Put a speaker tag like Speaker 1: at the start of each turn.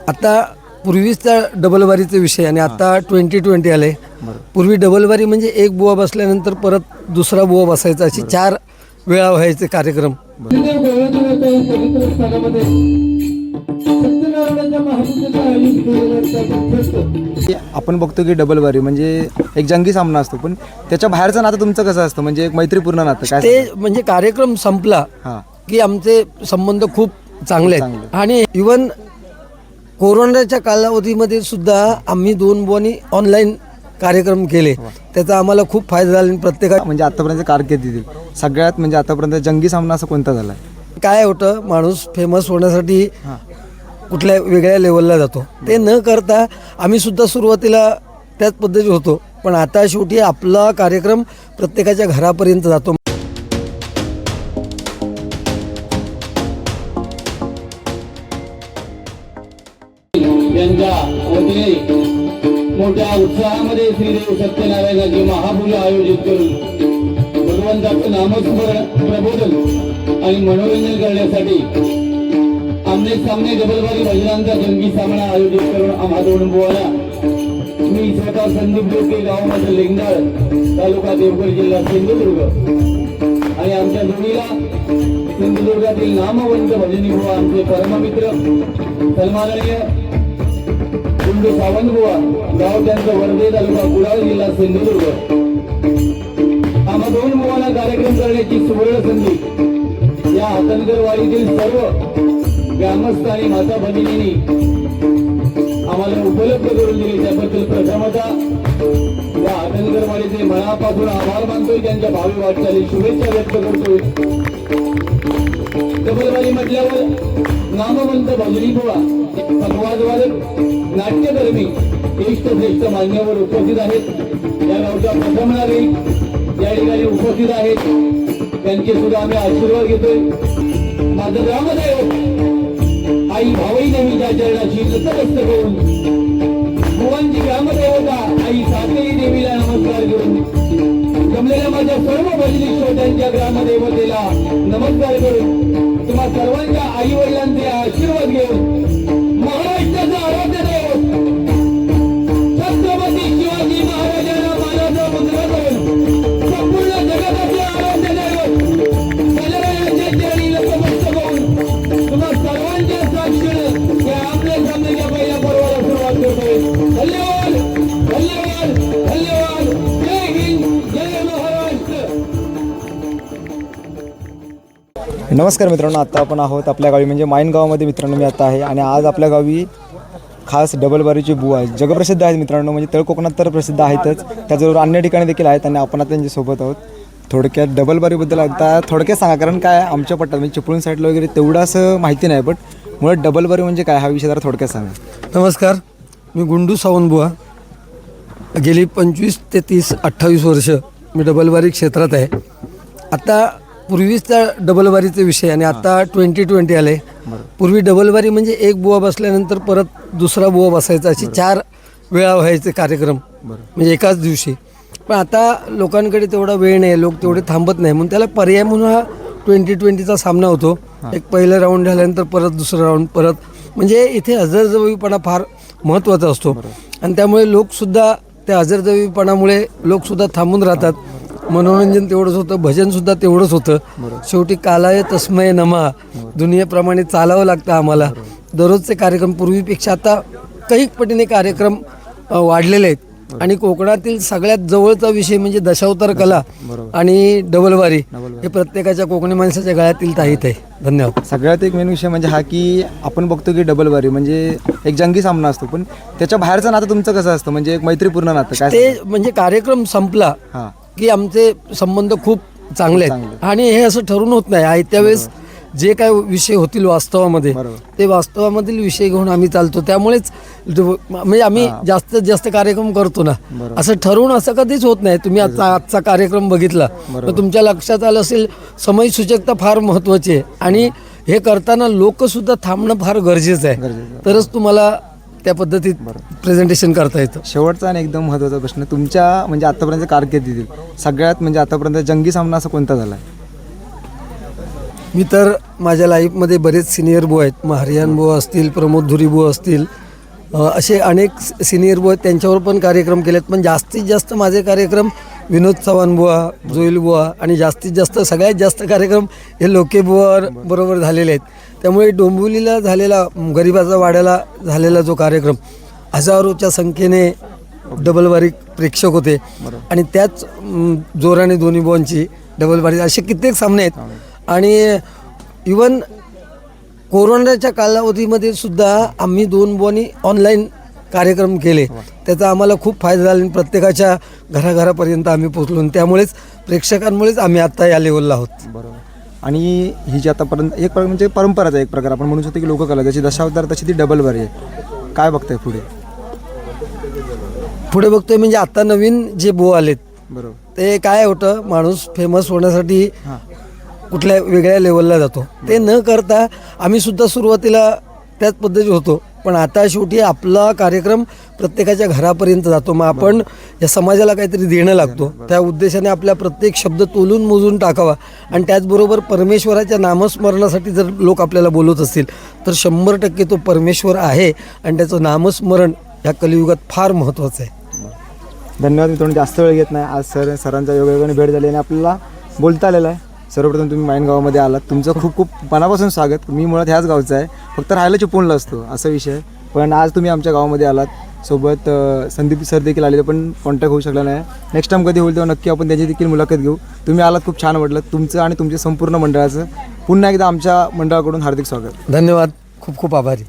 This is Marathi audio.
Speaker 1: आता पूर्वीचा डबलबारीचा विषय आणि आता 2020 आले. पूर्वी डबलबारी म्हणजे एक बुवा बसल्यानंतर परत दुसरा बुवा बसायचा, अशी 4 वेळा व्हायचे कार्यक्रम.
Speaker 2: आपण बघतो की डबलबारी म्हणजे एक जंगी सामना असतो, पण त्याच्या बाहेरचं नातं तुमचं कसं असतं, म्हणजे एक मैत्रीपूर्ण नातं काय?
Speaker 1: ते म्हणजे कार्यक्रम संपला की आमचे संबंध खूप चांगले आहेत. आणि इवन कोरोनाच्या कालावधीमध्ये सुद्धा आम्ही 2 बुवांनी ऑनलाईन कार्यक्रम केले. त्याचा आम्हाला खूप फायदा झाला. प्रत्येका
Speaker 2: म्हणजे आतापर्यंत कारकिर्दीतील सगळ्यात म्हणजे आतापर्यंत जंगी सामना असं कोणता झाला?
Speaker 1: काय होतं, माणूस फेमस होण्यासाठी कुठल्या वेगळ्या लेवलला जातो. ते न करता आम्ही सुद्धा सुरुवातीला त्याच पद्धती होतो, पण आता शेवटी आपला कार्यक्रम प्रत्येकाच्या घरापर्यंत जातो.
Speaker 3: यांच्या वतीने मोठ्या उत्साहामध्ये श्रीदेव सत्यनारायणाची महापूजा आयोजित करून भगवंताचं नामस्मरण, प्रबोधन आणि मनोरंजन करण्यासाठी आमने सामने डबलबारी भजनांचा जंगी सामना आयोजित करून आम्हा 2 बुवाला मी स्वतः संदीप डोके, गाव माझं लेंगडाळ, तालुका देवगड, जिल्हा सिंधुदुर्ग, आणि आमच्या जोडीला सिंधुदुर्गातील नामवंत भजनी बुवा आमचे परममित्र सन्माननीय गुंडू सावंत बुवा, गाव त्यांचं वर्धे, तालुका कुडाळ, जिल्हा सिंधुदुर्ग. आम्हा 2 बुवांना कार्यक्रम करण्याची सुवर्ण संधी या हातनगर वाडीतील सर्व ग्रामस्थ आणि माता भगिनींनी आम्हाला उपलब्ध करून दिली. त्याबद्दल प्रथमतः या हातनगर वाडीचे मनापासून आभार मानतोय. त्यांच्या भावी वाटचाली शुभेच्छा व्यक्त करतोय. डबलबारी म्हटल्यावर नामवंत भजनी बुवा, संवादवादक, नाट्यकर्मी, श्रेष्ठ मान्यवर उपस्थित आहेत. या गावच्या प्रथम नागरिक या ठिकाणी उपस्थित आहेत. त्यांचे सुद्धा आम्ही आशीर्वाद घेतोय. माझं ग्रामदैवत आई भावई देवीच्या चरणाशी नतमस्तक होऊन, बुवांची ग्रामदेवता आई सातेरी देवीला नमस्कार करून, जमलेल्या माझ्या सर्व भजनी श्रोत्यांच्या ग्रामदेवतेला नमस्कार करून, तुम्हा सर्वांच्या आई वडिलांचे आशीर्वाद घेऊन, महाराष्ट्राचं आराध्य दैवत छत्रपती शिवाजी महाराजांना मानाचा मुद्रा करून, संपूर्ण जगाचे आराध्य दैवत बलरायाच्या चरणी नतमस्तक होऊन, तुम्हा सर्वांच्या साक्षीने या आपल्या सामन्याच्या पहिल्या पर्वाला सुरुवात करतोय. धन्यवाद, धन्यवाद, धन्यवाद. जय हिंद, जय महाराष्ट्र.
Speaker 2: नमस्कार मित्रांनो, आता आपण आहोत आपल्या गावी म्हणजे माईन गावामध्ये. मित्रांनो, मी आता आहे आणि आज आपल्या गावी खास डबलबारीचे बुवा जगप्रसिद्ध आहेत मित्रांनो. म्हणजे तळ कोकणात तर प्रसिद्ध आहेतच, त्याचबरोबर अन्य ठिकाणी देखील आहेत आणि आपण आता त्यांच्यासोबत आहोत. थोडक्यात डबलबारीबद्दल आता थोडक्यात सांगा, कारण काय आमच्या पट्ट्यात म्हणजे चिपळूण साईडला वगैरे तेवढं असं माहिती नाही, पण मुळात डबलबारी म्हणजे काय हा विषय जरा थोडक्यात सांगा.
Speaker 1: नमस्कार, मी गुंडू सावंत बुवा. गेली 25 ते 28 वर्ष मी डबलबारी क्षेत्रात आहे. आता पूर्वीचा डबलबारीचा विषय आणि आता 2020 आले. पूर्वी डबलबारी म्हणजे एक बुवा बसल्यानंतर परत दुसरा बुवा बसायचा, अशी 4 वेळा व्हायचे कार्यक्रम म्हणजे एकाच दिवशी. पण आता लोकांकडे तेवढा वेळ नाही, लोक तेवढे थांबत नाही, म्हणून त्याला पर्याय म्हणून हा 2020चा सामना होतो. एक पहिलं राऊंड झाल्यानंतर परत दुसरं राऊंड, परत म्हणजे इथे हजरजबाबीपणा फार महत्त्वाचा असतो. आणि त्यामुळे लोकसुद्धा त्या हजरजबाबीपणामुळे लोकसुद्धा थांबून राहतात. मनोरंजन तेवढंच होतं, भजनसुद्धा तेवढंच होतं. शेवटी कालाय तस्मय नमा, दुनियेप्रमाणे चालावं लागतं आम्हाला. दररोजचे कार्यक्रम पूर्वीपेक्षा आता काही पटीने कार्यक्रम वाढलेले आहेत. आणि कोकणातील सगळ्यात जवळचा विषय म्हणजे दशावतार कला आणि डबलबारी हे प्रत्येकाच्या कोकणी माणसाच्या गळ्यातील ताईत आहे. धन्यवाद.
Speaker 2: सगळ्यात एक मेन विषय म्हणजे हा की आपण बघतो की डबलबारी म्हणजे एक जंगी सामना असतो, पण त्याच्या बाहेरचं नातं तुमचं कसं असतं, म्हणजे एक मैत्रीपूर्ण नातं काय?
Speaker 1: ते म्हणजे कार्यक्रम संपला की आमचे संबंध खूप चांगले आहेत. आणि हे असं ठरून होत नाही. आयत्या वेळेस जे काय विषय होतील वास्तवामध्ये ते वास्तवामधील विषय घेऊन आम्ही चालतो. त्यामुळेच म्हणजे आम्ही जास्तीत जास्त कार्यक्रम करतो ना, असं ठरवून असं कधीच होत नाही. तुम्ही आजचा कार्यक्रम बघितला तर तुमच्या लक्षात आलं असेल, समयसूचकता फार महत्त्वाची आहे. आणि हे करताना लोकसुद्धा थांबणं फार गरजेचं आहे, तरच तुम्हाला त्या पद्धतीत प्रेझेंटेशन करता येतं.
Speaker 2: शेवटचा आणि एकदम महत्त्वाचा प्रश्न, तुमच्या म्हणजे आतापर्यंत कारकिर्दीतील सगळ्यात म्हणजे आतापर्यंत जंगी सामना असा कोणता झाला?
Speaker 1: मी तर माझ्या लाईफमध्ये बरेच सिनियर बुवा आहेत. मग हरियान बुवा असतील, प्रमोद धुरी बुवा असतील, असे अनेक सिनियर बुवा आहेत, त्यांच्यावर पण कार्यक्रम केलेत. पण जास्तीत जास्त माझे कार्यक्रम विनोद चव्हाण बुवा, जोईल बुवा आणि जास्तीत जास्त सगळ्यात जास्त कार्यक्रम हे लोके बुवा बरोबर झालेले आहेत. त्यामुळे डोंबिवलीला झालेला गरिबाचा वाड्याला झालेला जो कार्यक्रम हजारोच्या संख्येने डबलबारी प्रेक्षक होते आणि त्याच जोराने दोन्ही बुवांची डबलबारी असे कित्येक सामने आहेत. आणि इवन कोरोनाच्या कालावधीमध्ये सुद्धा आम्ही 2 बुवांनी ऑनलाईन कार्यक्रम केले. त्याचा आम्हाला खूप फायदा झाला आणि प्रत्येकाच्या घराघरापर्यंत आम्ही पोचलो आणि त्यामुळेच प्रेक्षकांमुळेच आम्ही आत्ता या लेवलला आहोत.
Speaker 2: बरोबर. आणि ही जी आतापर्यंत एक प्रकार म्हणजे परंपराच आहे एक प्रकार, आपण म्हणू शकतो की लोककला जशी दशावतार तशी ती डबलबारी आहे. काय बघताय
Speaker 1: पुढे बघतोय म्हणजे आता नवीन जे बुवा आलेत
Speaker 2: बरोबर
Speaker 1: ते काय होतं, माणूस फेमस होण्यासाठी कुठल्या वेगळ्या लेवलला जातो. ते न करता आम्ही सुद्धा सुरुवातीला त्याच पद्धती होतो, पण आता शेवटी आपला कार्यक्रम प्रत्येकाच्या घरापर्यंत जातो. मग आपण या समाजाला काहीतरी देणं लागतो, त्या उद्देशाने आपला प्रत्येक शब्द तोलून मोजून टाकावा. आणि त्याचबरोबर परमेश्वराच्या नामस्मरणासाठी जर लोक आपल्याला बोलत असतील तर 100% तो परमेश्वर आहे आणि त्याचं नामस्मरण या कलियुगात फार महत्त्वाचं आहे.
Speaker 2: धन्यवाद मित्रांनो. जास्त वेळ घेत नाही. आज सरांच्या योगायोगाने भेट झाली आणि आपल्याला बोलता आलेलं आहे. सर्वप्रथम तुम्ही माईन गावामध्ये आलात, तुमचं खूप खूप मनापासून स्वागत. मी मुळात ह्याच गावचा आहे, फक्त राहायला चिपळूणला असतो असा विषय आहे. पण आज तुम्ही आमच्या गावामध्ये आलात. सोबत संदीप सर देखील आलेले, पण कॉन्टॅक्ट होऊ शकला नाही. नेक्स्ट टाइम कधी होईल तेव्हा नक्की आपण त्यांची देखील मुलाखत घेऊ. तुम्ही आलात, खूप छान वाटलं. तुमचं आणि तुमच्या संपूर्ण मंडळाचं पुन्हा एकदा आमच्या मंडळाकडून हार्दिक स्वागत.
Speaker 1: धन्यवाद. खूप खूप आभारी.